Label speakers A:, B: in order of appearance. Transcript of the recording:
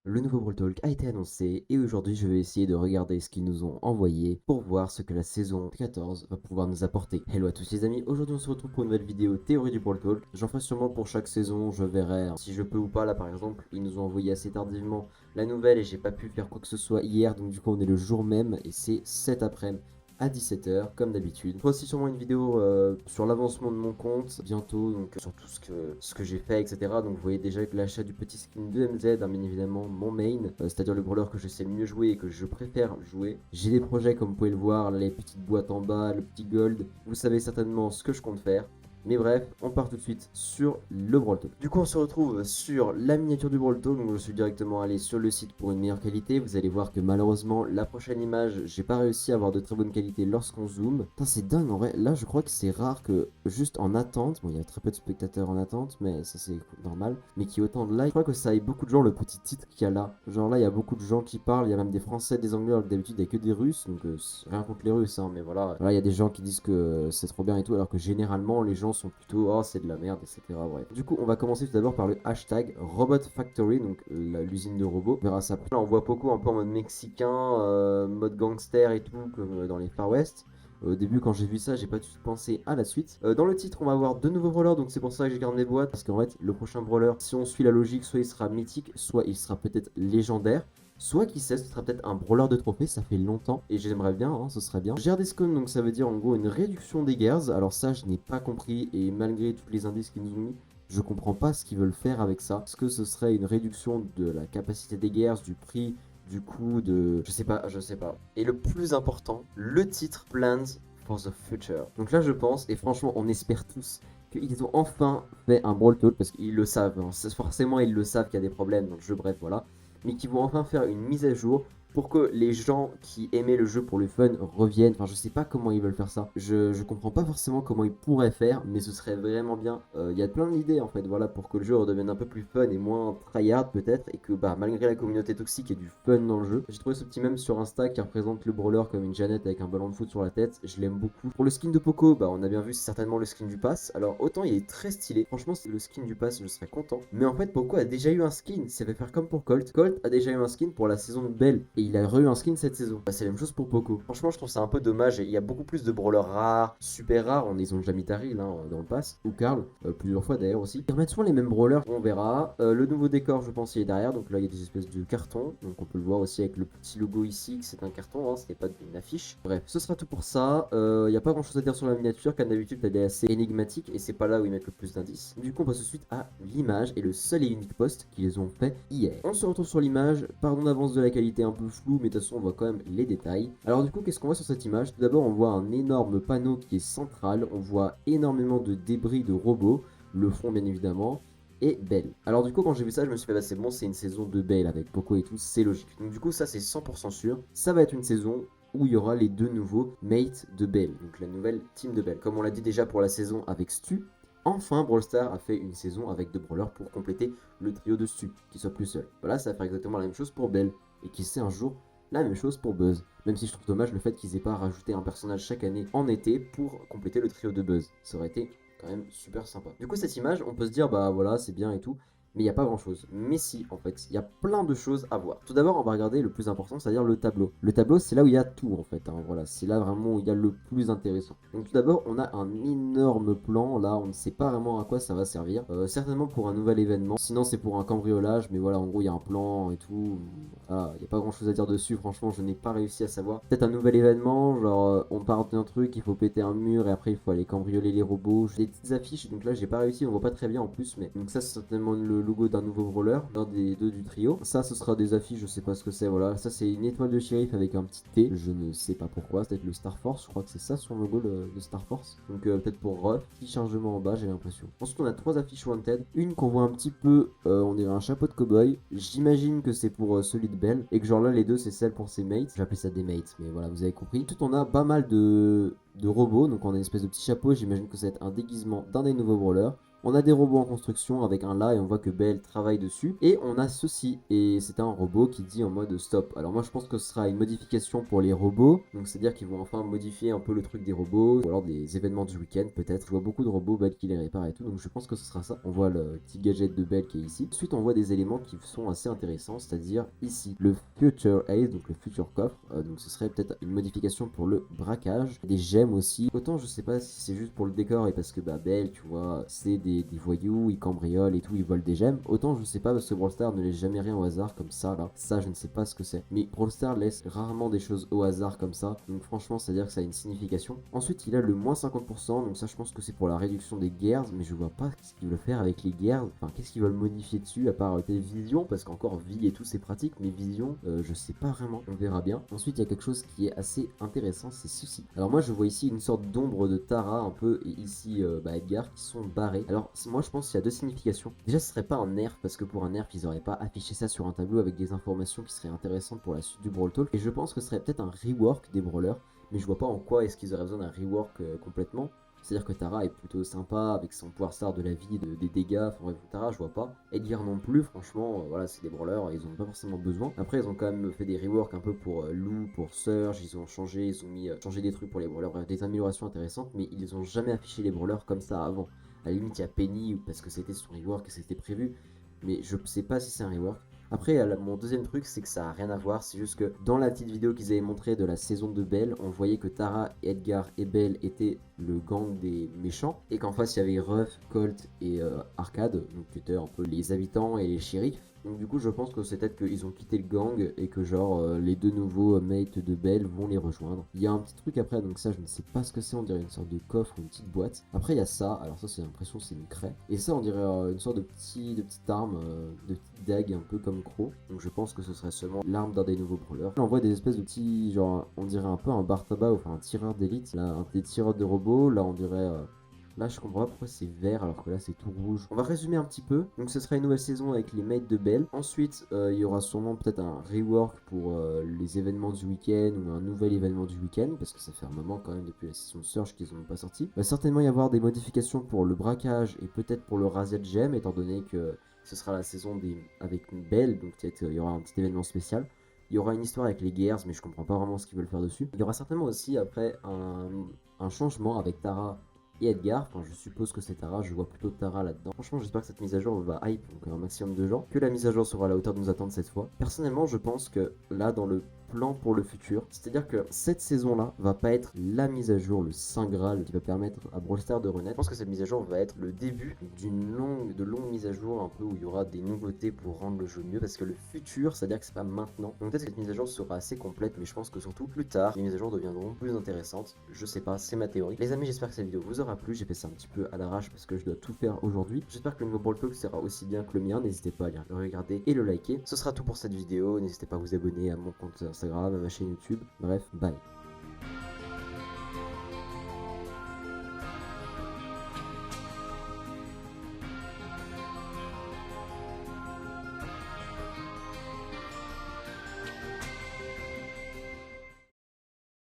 A: Le nouveau Brawl Talk a été annoncé et aujourd'hui je vais essayer de regarder ce qu'ils nous ont envoyé pour voir ce que la saison 14 va pouvoir nous apporter. Hello à tous les amis, aujourd'hui on se retrouve pour une nouvelle vidéo théorie du Brawl Talk. J'en ferai sûrement pour chaque saison, je verrai si je peux ou pas. Là par exemple, ils nous ont envoyé assez tardivement la nouvelle et j'ai pas pu faire quoi que ce soit hier, donc du coup on est le jour même et c'est cet après-midi à 17 h comme d'habitude. Je ferai aussi sûrement une vidéo sur l'avancement de mon compte bientôt, donc sur tout ce que j'ai fait, etc. Donc vous voyez déjà que l'achat du petit skin de MZ, hein, bien évidemment mon main, c'est-à-dire le brawler que je sais le mieux jouer et que je préfère jouer. J'ai des projets comme vous pouvez le voir, là, les petites boîtes en bas, le petit gold, vous savez certainement ce que je compte faire. Mais bref, on part tout de suite sur le Brawl Talk. Du coup, on se retrouve sur la miniature du Brawl Talk. Donc, je suis directement allé sur le site pour une meilleure qualité. Vous allez voir que malheureusement, la prochaine image, j'ai pas réussi à avoir de très bonne qualité lorsqu'on zoome. Putain, c'est dingue en vrai. Là, je crois que c'est rare que juste en attente, bon, il y a très peu de spectateurs en attente, mais ça c'est normal, mais qu'il y ait autant de likes. Je crois que ça aille beaucoup de gens le petit titre qu'il y a là. Genre là, il y a beaucoup de gens qui parlent. Il y a même des Français, des Anglais. Alors que d'habitude, il n'y a que des Russes. Donc, rien contre les Russes, hein, mais voilà. Voilà, il y a des gens qui disent que c'est trop bien et tout, alors que généralement, les gens sont plutôt oh c'est de la merde, etc. Bref. Du coup, on va commencer tout d'abord par le hashtag Robot Factory, donc l'usine de robots. On verra ça après. Là, on voit Poco un peu en mode mexicain, mode gangster et tout, comme dans les Far West. Au début, quand j'ai vu ça, j'ai pas tout de suite pensé à la suite. Dans le titre, on va avoir deux nouveaux brawlers, donc c'est pour ça que j'ai gardé mes boîtes. Parce qu'en fait, le prochain brawler, si on suit la logique, soit il sera mythique, soit il sera peut-être légendaire. Soit qui sait, ce sera peut-être un brawler de trophée, ça fait longtemps et j'aimerais bien, hein, ce serait bien. Gerdescon, donc ça veut dire en gros une réduction des guerres. Alors ça, je n'ai pas compris et malgré tous les indices qu'ils nous ont mis, je comprends pas ce qu'ils veulent faire avec ça. Est-ce que ce serait une réduction de la capacité des guerres, du prix, du coût, de... Je sais pas, je sais pas. Et le plus important, le titre Plans for the Future. Donc là, je pense, et franchement, on espère tous qu'ils ont enfin fait un Brawl Talk parce qu'ils le savent. Hein. Forcément, ils le savent qu'il y a des problèmes dans le jeu, bref, voilà, mais qui vont enfin faire une mise à jour pour que les gens qui aimaient le jeu pour le fun reviennent. Enfin, je sais pas comment ils veulent faire ça. Je comprends pas forcément comment ils pourraient faire, mais ce serait vraiment bien. Il y a plein d'idées en fait, voilà, pour que le jeu redevienne un peu plus fun et moins tryhard peut-être, et que bah malgré la communauté toxique et du fun dans le jeu. J'ai trouvé ce petit mème sur Insta qui représente le brawler comme une Jeannette avec un ballon de foot sur la tête. Je l'aime beaucoup. Pour le skin de Poco, bah on a bien vu, c'est certainement le skin du pass. Alors autant il est très stylé. Franchement, c'est le skin du pass, je serais content. Mais en fait, Poco a déjà eu un skin. Ça va faire comme pour Colt. Colt a déjà eu un skin pour la saison de Belle et il a eu un skin cette saison. Bah, c'est la même chose pour Poco. Franchement, je trouve ça un peu dommage. Il y a beaucoup plus de brawlers rares, super rares. Ils ont déjà mis Tari là dans le pass, ou Karl, plusieurs fois d'ailleurs aussi. Ils remettent souvent les mêmes brawlers, on verra. Le nouveau décor, je pense, il est derrière. Donc là, il y a des espèces de cartons. Donc on peut le voir aussi avec le petit logo ici, que c'est un carton, hein, c'était pas une affiche. Bref, ce sera tout pour ça. Il n'y a pas grand chose à dire sur la miniature, comme d'habitude, elle est assez énigmatique et c'est pas là où ils mettent le plus d'indices. Du coup, on passe tout de suite à l'image et le seul et unique post qu'ils ont fait hier. On se retrouve sur l'image. Pardon d'avance de la qualité un peu floue, mais de toute façon, on voit quand même les détails. Alors, du coup, qu'est-ce qu'on voit sur cette image? Tout d'abord, on voit un énorme panneau qui est central. On voit énormément de débris de robots, le fond, bien évidemment. Et Belle. Alors du coup quand j'ai vu ça je me suis fait bah c'est bon, c'est une saison de Belle avec Poco et tout, c'est logique. Donc du coup ça c'est 100% sûr, ça va être une saison où il y aura les deux nouveaux mates de Belle, donc la nouvelle team de Belle. Comme on l'a dit déjà pour la saison avec Stu, enfin Brawl Stars a fait une saison avec deux brawlers pour compléter le trio de Stu, qui soit plus seul. Voilà, ça va faire exactement la même chose pour Belle, et qui sait un jour la même chose pour Buzz. Même si je trouve dommage le fait qu'ils aient pas rajouté un personnage chaque année en été pour compléter le trio de Buzz. Ça aurait été quand même super sympa. Du coup, cette image, on peut se dire, bah voilà, c'est bien et tout, mais il n'y a pas grand chose. Mais si, en fait, il y a plein de choses à voir. Tout d'abord, on va regarder le plus important, c'est-à-dire le tableau. Le tableau, c'est là où il y a tout, en fait. Hein, voilà, c'est là vraiment où il y a le plus intéressant. Donc, tout d'abord, on a un énorme plan. Là, on ne sait pas vraiment à quoi ça va servir. Certainement pour un nouvel événement. Sinon, c'est pour un cambriolage, mais voilà, en gros, il y a un plan et tout. Voilà, il n'y a pas grand-chose à dire dessus. Franchement, je n'ai pas réussi à savoir. Peut-être un nouvel événement, genre, on part d'un truc, il faut péter un mur et après, il faut aller cambrioler les robots. J'ai des petites affiches, donc là, j'ai pas réussi. On voit pas très bien en plus, mais donc ça, c'est certainement le logo d'un nouveau brawler, l'un des deux du trio. Ça, ce sera des affiches, je sais pas ce que c'est, voilà. Ça, c'est une étoile de shérif avec un petit T, je ne sais pas pourquoi, c'est peut-être le Star Force, je crois que c'est ça son logo, le Star Force. Donc peut-être pour Ruff, petit chargement en bas, j'ai l'impression. Ensuite, on a trois affiches Wanted, une qu'on voit un petit peu, on dirait un chapeau de cowboy. J'imagine que c'est pour celui de Belle, et que genre là, les deux, c'est celle pour ses mates. J'appelle ça des mates, mais voilà, vous avez compris. Tout on a pas mal de robots, donc on a une espèce de petit chapeau, j'imagine que ça va être un déguisement d'un des nouveaux brawlers. On a des robots en construction avec un là et on voit que Belle travaille dessus. Et on a ceci, et c'est un robot qui dit en mode stop. Alors moi je pense que ce sera une modification pour les robots, donc c'est-à-dire qu'ils vont enfin modifier un peu le truc des robots, ou alors des événements du week-end peut-être. Je vois beaucoup de robots, Belle qui les répare et tout, donc je pense que ce sera ça. On voit le petit gadget de Belle qui est ici. Ensuite on voit des éléments qui sont assez intéressants, c'est-à-dire ici le Future Ace, donc le futur coffre, donc ce serait peut-être une modification pour le braquage, des gemmes aussi. Autant je sais pas si c'est juste pour le décor et parce que Belle, tu vois, c'est des voyous, ils cambriolent et tout, ils volent des gemmes. Autant je sais pas parce que Brawl Stars ne laisse jamais rien au hasard comme ça là. Ça je ne sais pas ce que c'est. Mais Brawl Stars laisse rarement des choses au hasard comme ça. Donc franchement c'est à dire que ça a une signification. Ensuite il a le moins 50%. Donc ça je pense que c'est pour la réduction des guerres. Mais je vois pas ce qu'ils veulent faire avec les guerres. Enfin qu'est-ce qu'ils veulent modifier dessus à part vision. Parce qu'encore vie et tout c'est pratique. Mais vision je sais pas vraiment. On verra bien. Ensuite il y a quelque chose qui est assez intéressant. C'est ceci. Alors moi je vois ici une sorte d'ombre de Tara un peu. Et ici Edgar qui sont barrés. Alors moi je pense qu'il y a deux significations. Déjà ce serait pas un nerf parce que pour un nerf ils auraient pas affiché ça sur un tableau avec des informations qui seraient intéressantes pour la suite du Brawl Talk. Et je pense que ce serait peut-être un rework des brawlers, mais je vois pas en quoi est-ce qu'ils auraient besoin d'un rework complètement. C'est-à-dire que Tara est plutôt sympa avec son pouvoir star de la vie, des dégâts, enfin bref, Tara je vois pas. Edgar non plus, franchement, voilà, c'est des brawlers, ils ont pas forcément besoin. Après ils ont quand même fait des reworks un peu pour Lou, pour Surge, ils ont changé, ils ont mis changé des trucs pour les brawlers, bref, des améliorations intéressantes, mais ils ont jamais affiché les brawlers comme ça avant. À la limite il y a Penny parce que c'était son rework et c'était prévu, mais je sais pas si c'est un rework. Après, mon deuxième truc, c'est que ça a rien à voir. C'est juste que dans la petite vidéo qu'ils avaient montré de la saison de Belle, on voyait que Tara, Edgar et Belle étaient le gang des méchants. Et qu'en face, il y avait Ruff, Colt et Arcade, donc qui étaient un peu les habitants et les shérifs. Donc du coup, je pense que c'est peut-être qu'ils ont quitté le gang et que genre les deux nouveaux mates de Belle vont les rejoindre. Il y a un petit truc après, donc ça, je ne sais pas ce que c'est. On dirait une sorte de coffre, une petite boîte. Après, il y a ça. Alors ça, c'est l'impression c'est une craie. Et ça, on dirait une sorte de petite arme, de petite dague, un peu comme Croc. Donc je pense que ce serait seulement l'arme d'un des nouveaux brawlers. Là, on voit des espèces de petits, genre, on dirait un peu un bar tabac, enfin un tireur d'élite. Là, des tireurs de robots. Là, on dirait là, je comprends pas pourquoi c'est vert alors que là c'est tout rouge. On va résumer un petit peu. Donc, ce sera une nouvelle saison avec les mates de Belle. Ensuite, il y aura sûrement peut-être un rework pour les événements du week-end ou un nouvel événement du week-end parce que ça fait un moment quand même depuis la saison de Surge qu'ils n'ont pas sorti. Il va certainement y avoir des modifications pour le braquage et peut-être pour le razzia de gemme étant donné que ce sera la saison avec une Belle. Donc, peut-être il y aura un petit événement spécial. Il y aura une histoire avec les guerres, mais je comprends pas vraiment ce qu'ils veulent faire dessus. Il y aura certainement aussi après un changement avec Tara et Edgar, enfin je suppose que c'est Tara, je vois plutôt Tara là-dedans. Franchement j'espère que cette mise à jour va hype donc un maximum de gens, que la mise à jour sera à la hauteur de nos attentes cette fois. Personnellement je pense que là dans le plan pour le futur, c'est à dire que cette saison là va pas être la mise à jour, le saint graal qui va permettre à Brawl Stars de renaître. Je pense que cette mise à jour va être le début de longues mises à jour un peu où il y aura des nouveautés pour rendre le jeu mieux parce que le futur c'est à dire que c'est pas maintenant. Donc peut-être que cette mise à jour sera assez complète mais je pense que surtout plus tard les mises à jour deviendront plus intéressantes. Je sais pas, c'est ma théorie. Les amis j'espère que cette vidéo vous aura plu, j'ai fait ça un petit peu à l'arrache parce que je dois tout faire aujourd'hui. J'espère que le nouveau Brawl Talk sera aussi bien que le mien, n'hésitez pas à aller le regarder et le liker. Ce sera tout pour cette vidéo, n'hésitez pas à vous abonner à mon compte Instagram, à ma chaîne YouTube, bref, bye.